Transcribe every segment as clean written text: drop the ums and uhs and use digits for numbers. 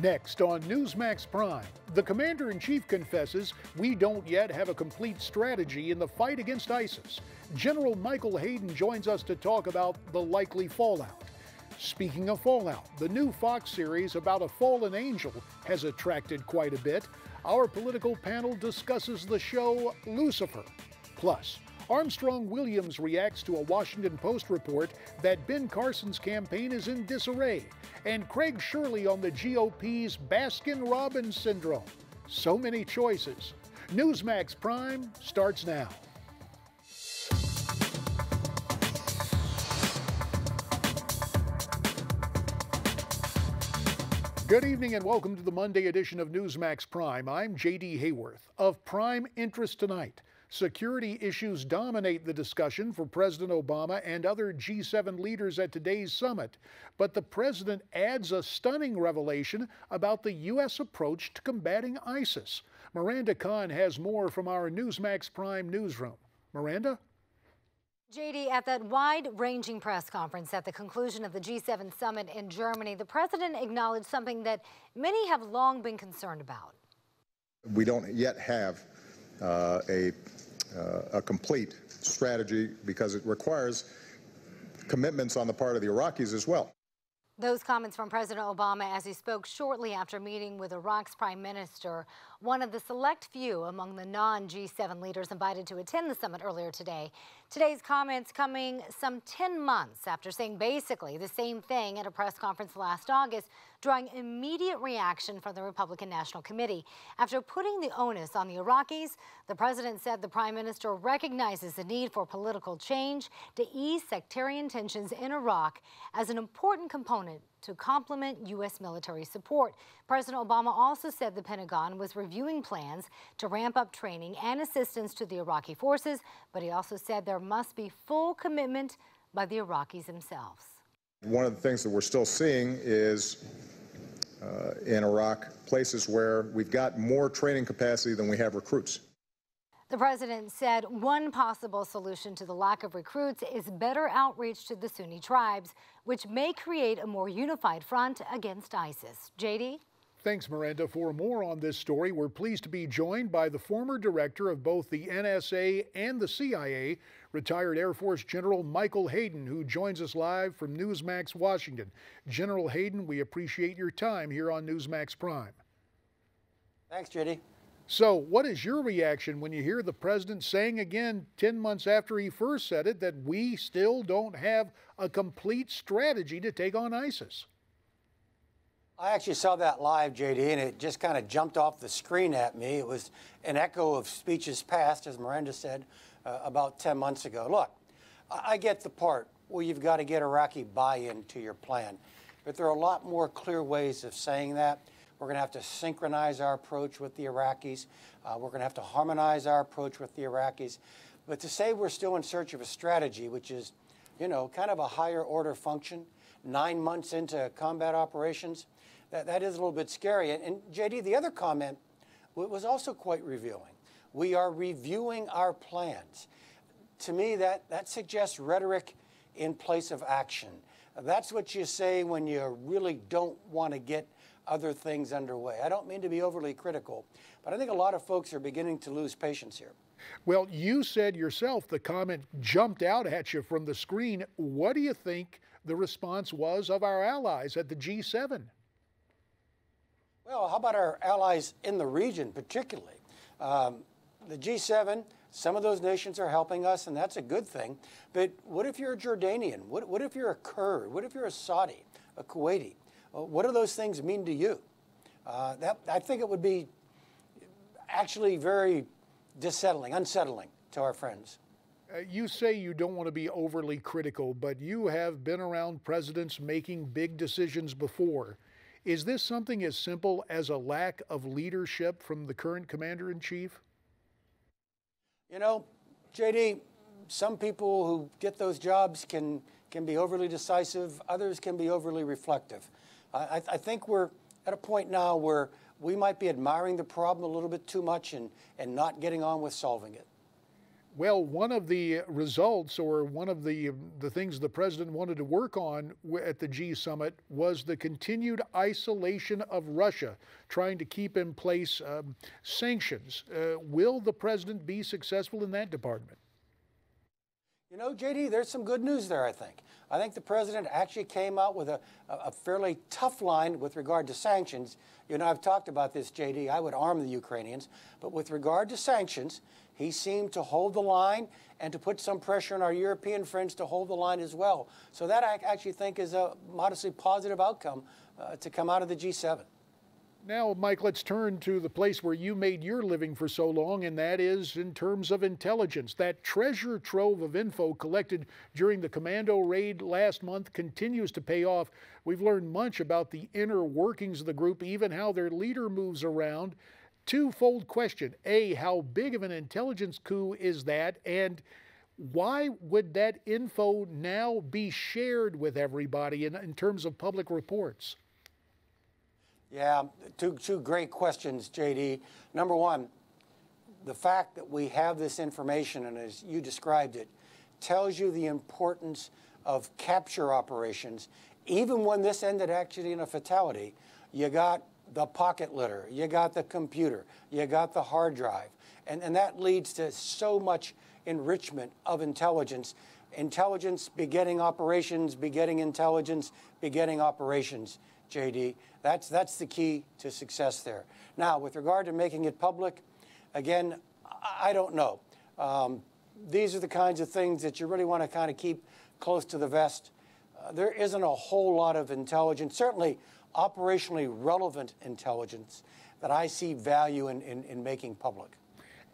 Next on Newsmax Prime, the Commander-in-Chief confesses we don't yet have a complete strategy in the fight against ISIS. General Michael Hayden joins us to talk about the likely fallout. Speaking of fallout, the new Fox series about a fallen angel has attracted quite a bit. Our political panel discusses the show Lucifer. Plus, Armstrong Williams reacts to a Washington Post report that Ben Carson's campaign is in disarray, and Craig Shirley on the GOP's Baskin-Robbins syndrome. So many choices. Newsmax Prime starts now. Good evening and welcome to the Monday edition of Newsmax Prime. I'm J.D. Hayworth. Of prime interest tonight, security issues dominate the discussion for President Obama and other G7 leaders at today's summit. But the president adds a stunning revelation about the U.S. approach to combating ISIS. Miranda Kahn has more from our Newsmax Prime newsroom. Miranda? JD, at that wide-ranging press conference at the conclusion of the G7 summit in Germany, the president acknowledged something that many have long been concerned about. We don't yet have a complete strategy because it requires commitments on the part of the Iraqis as well. Those comments from President Obama as he spoke shortly after meeting with Iraq's prime minister, one of the select few among the non-G7 leaders invited to attend the summit earlier today. Today's comments coming some 10 months after saying basically the same thing at a press conference last August, drawing immediate reaction from the Republican National Committee. After putting the onus on the Iraqis, the president said the prime minister recognizes the need for political change to ease sectarian tensions in Iraq as an important component to complement U.S. military support. President Obama also said the Pentagon was reviewing plans to ramp up training and assistance to the Iraqi forces, but he also said there must be full commitment by the Iraqis themselves. One of the things that we're still seeing is in Iraq, places where we've got more training capacity than we have recruits. The president said one possible solution to the lack of recruits is better outreach to the Sunni tribes, which may create a more unified front against ISIS. JD? Thanks, Miranda. For more on this story, we're pleased to be joined by the former director of both the NSA and the CIA, retired Air Force General Michael Hayden, who joins us live from Newsmax, Washington. General Hayden, we appreciate your time here on Newsmax Prime. Thanks, JD. So what is your reaction when you hear the president saying again 10 months after he first said it that we still don't have a complete strategy to take on ISIS? I actually saw that live, JD, and it just kind of jumped off the screen at me. It was an echo of speeches past, as Miranda said, about 10 months ago. Look, I get the part where you've got to get Iraqi buy-in to your plan, but there are a lot more clear ways of saying that. We're going to have to synchronize our approach with the Iraqis. We're going to have to harmonize our approach with the Iraqis. But to say we're still in search of a strategy, which is, kind of a higher order function, 9 months into combat operations, that is a little bit scary. And JD, the other comment was also quite revealing. We are reviewing our plans. To me, that suggests rhetoric in place of action. That's what you say when you really don't want to get other things underway. I don't mean to be overly critical, but I think a lot of folks are beginning to lose patience here. Well, you said yourself the comment jumped out at you from the screen. What do you think the response was of our allies at the G7? Well, how about our allies in the region particularly? The G7, some of those nations are helping us, and that's a good thing. But what if you're a Jordanian? What if you're a Kurd? What if you're a Saudi, a Kuwaiti? What do those things mean to you? I think it would be actually very unsettling to our friends. You say you don't want to be overly critical, but you have been around presidents making big decisions before. Is this something as simple as a lack of leadership from the current commander-in-chief? JD, some people who get those jobs can be overly decisive. Others can be overly reflective. I think we're at a point now where we might be admiring the problem a little bit too much and not getting on with solving it. Well, one of the results, or one of the things the president wanted to work on at the G summit, was the continued isolation of Russia, trying to keep in place sanctions. Will the president be successful in that department? You know, JD, there's some good news there, I think. I think the president actually came out with a fairly tough line with regard to sanctions. You know, I've talked about this, JD. I would arm the Ukrainians. But with regard to sanctions, he seemed to hold the line and to put some pressure on our European friends to hold the line as well. So that I actually think is a modestly positive outcome to come out of the G7. Now, Mike, let's turn to the place where you made your living for so long, and that is in terms of intelligence. That treasure trove of info collected during the commando raid last month continues to pay off. We've learned much about the inner workings of the group, even how their leader moves around. Twofold question. A, how big of an intelligence coup is that? And why would that info now be shared with everybody in terms of public reports? Yeah, two great questions, JD. Number one, the fact that we have this information, and as you described it, tells you the importance of capture operations. Even when this ended actually in a fatality, you got the pocket litter, you got the computer, you got the hard drive. And that leads to so much enrichment of intelligence. Intelligence begetting operations, begetting intelligence, begetting operations, JD. That's the key to success there. Now, with regard to making it public, again, I don't know. These are the kinds of things that you really want to kind of keep close to the vest. There isn't a whole lot of intelligence, certainly operationally relevant intelligence, that I see value in making public.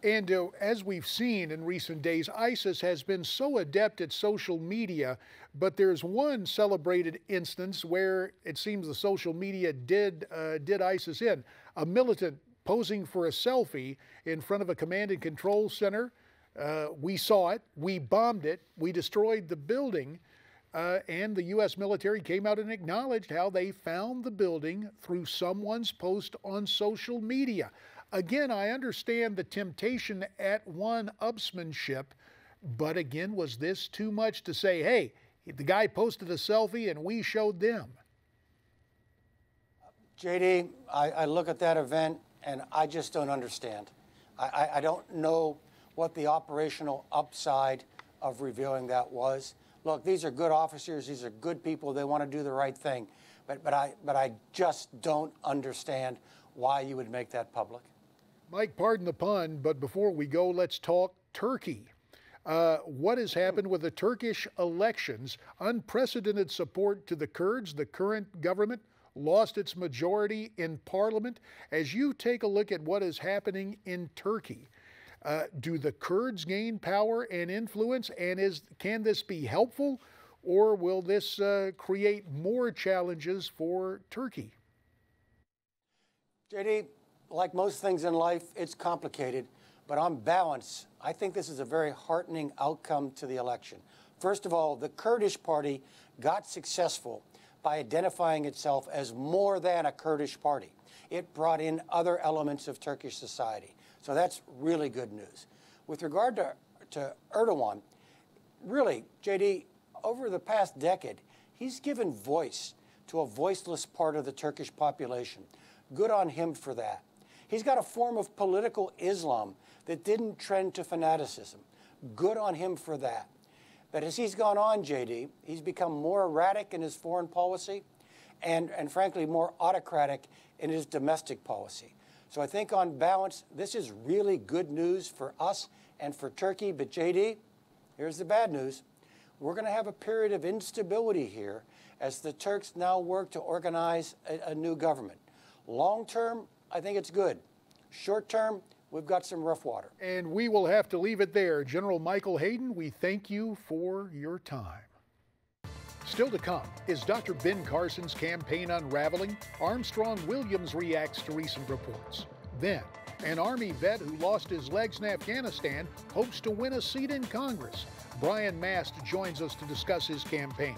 And as we've seen in recent days, ISIS has been so adept at social media, but there's one celebrated instance where it seems the social media did ISIS in. A militant posing for a selfie in front of a command and control center. We saw it, we bombed it, we destroyed the building, and the U.S. military came out and acknowledged how they found the building through someone's post on social media. Again, I understand the temptation at one-upsmanship, but again, was this too much to say, hey, the guy posted a selfie and we showed them? JD, I look at that event and I just don't understand. I don't know what the operational upside of revealing that was. Look, these are good officers, these are good people, they want to do the right thing, but I just don't understand why you would make that public. Mike, pardon the pun, but before we go, let's talk Turkey. What has happened with the Turkish elections? Unprecedented support to the Kurds. The current government lost its majority in parliament. As you take a look at what is happening in Turkey, do the Kurds gain power and influence? And can this be helpful, or will this create more challenges for Turkey? JD, like most things in life, it's complicated, but on balance, I think this is a very heartening outcome to the election. First of all, the Kurdish party got successful by identifying itself as more than a Kurdish party. It brought in other elements of Turkish society. So that's really good news. With regard to Erdogan, really, JD, over the past decade, he's given voice to a voiceless part of the Turkish population. Good on him for that. He's got a form of political Islam that didn't trend to fanaticism. Good on him for that. But as he's gone on, JD, he's become more erratic in his foreign policy and frankly, more autocratic in his domestic policy. So I think on balance, this is really good news for us and for Turkey. But JD, here's the bad news. We're going to have a period of instability here as the Turks now work to organize a new government. Long term, I think it's good. Short term, we've got some rough water. And we will have to leave it there. General Michael Hayden, we thank you for your time. Still to come, is Dr. Ben Carson's campaign unraveling? Armstrong Williams reacts to recent reports. Then, an Army vet who lost his legs in Afghanistan hopes to win a seat in Congress. Brian Mast joins us to discuss his campaign.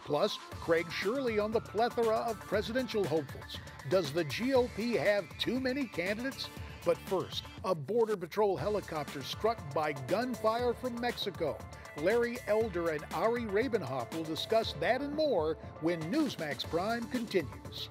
Plus, Craig Shirley on the plethora of presidential hopefuls. Does the GOP have too many candidates? But first, a Border Patrol helicopter struck by gunfire from Mexico. Larry Elder and Ari Rabenhoff will discuss that and more when Newsmax Prime continues.